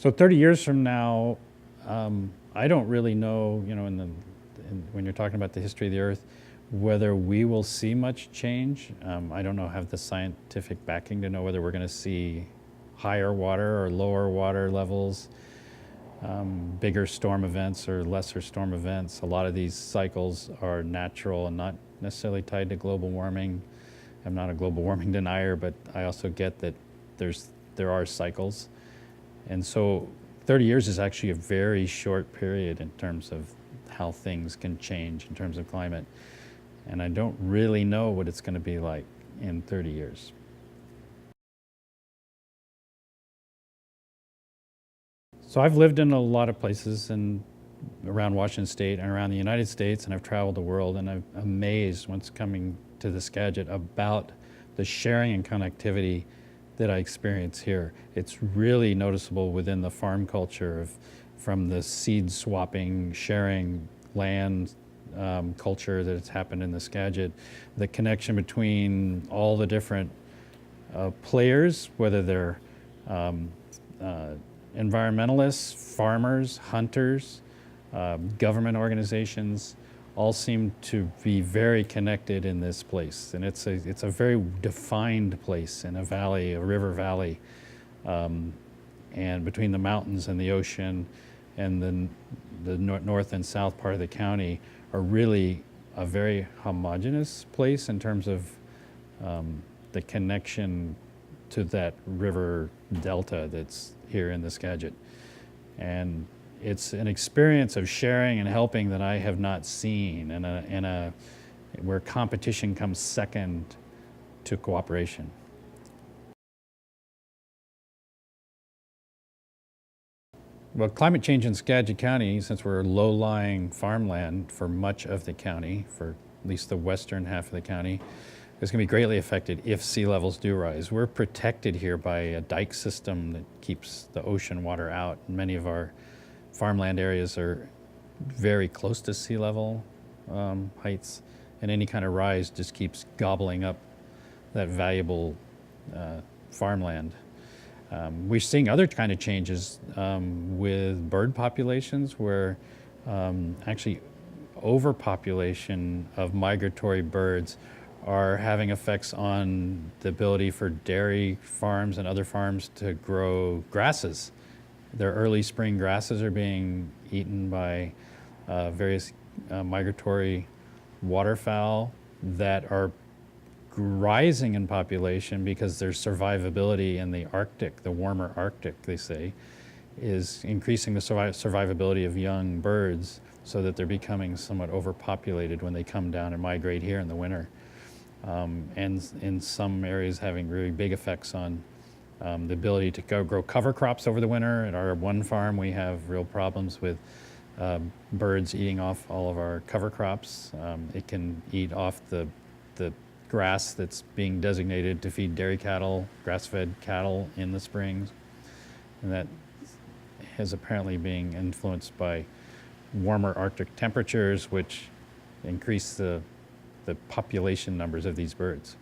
So 30 years from now, I don't really know, when you're talking about the history of the Earth, whether we will see much change. I don't know, have the scientific backing to know whether we're going to see higher water or lower water levels, bigger storm events or lesser storm events. A lot of these cycles are natural and not necessarily tied to global warming. I'm not a global warming denier, but I also get that there are cycles. And so 30 years is actually a very short period in terms of how things can change in terms of climate. And I don't really know what it's going to be like in 30 years. So I've lived in a lot of places around Washington State and around the United States, and I've traveled the world, and I'm amazed once coming to the Skagit about the sharing and connectivity that I experience here. It's really noticeable within the farm culture from the seed swapping, sharing land culture that has happened in the Skagit, the connection between all the different players, whether they're environmentalists, farmers, hunters, government organizations, all seem to be very connected in this place. And it's a very defined place in a valley, a river valley, and between the mountains and the ocean and the north and south part of the county are really a very homogeneous place in terms of the connection to that river delta that's here in the Skagit. And it's an experience of sharing and helping that I have not seen, where competition comes second to cooperation. Well, climate change in Skagit County, since we're low-lying farmland for much of the county, for at least the western half of the county, is going to be greatly affected if sea levels do rise. We're protected here by a dike system that keeps the ocean water out. Many of our farmland areas are very close to sea level heights, and any kind of rise just keeps gobbling up that valuable farmland. We're seeing other kind of changes with bird populations where actually overpopulation of migratory birds are having effects on the ability for dairy farms and other farms to grow grasses. Their early spring grasses are being eaten by various migratory waterfowl that are rising in population because their survivability in the Arctic, the warmer Arctic, they say, is increasing the survivability of young birds so that they're becoming somewhat overpopulated when they come down and migrate here in the winter. And in some areas having really big effects on the ability to grow cover crops over the winter. At our one farm, we have real problems with birds eating off all of our cover crops. It can eat off the grass that's being designated to feed dairy cattle, grass-fed cattle in the springs. And that is apparently being influenced by warmer Arctic temperatures, which increase the population numbers of these birds.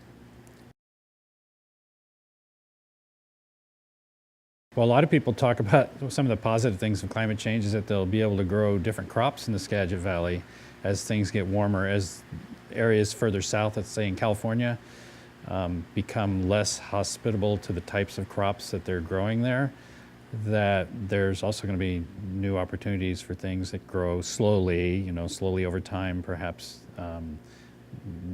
Well, a lot of people talk about some of the positive things of climate change is that they'll be able to grow different crops in the Skagit Valley as things get warmer, as areas further south, let's say in California, become less hospitable to the types of crops that they're growing there, that there's also going to be new opportunities for things that grow slowly, slowly over time, perhaps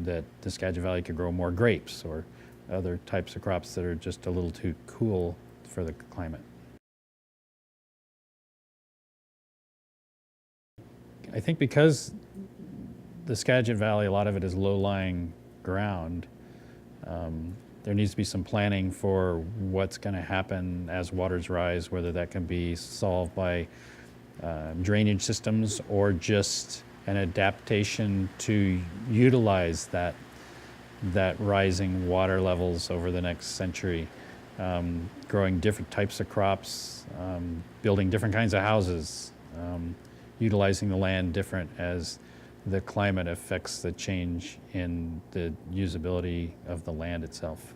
that the Skagit Valley could grow more grapes or other types of crops that are just a little too cool for the climate. I think because the Skagit Valley, a lot of it is low-lying ground, there needs to be some planning for what's going to happen as waters rise, whether that can be solved by drainage systems or just an adaptation to utilize that rising water levels over the next century. Growing different types of crops, building different kinds of houses, utilizing the land different as the climate affects the change in the usability of the land itself.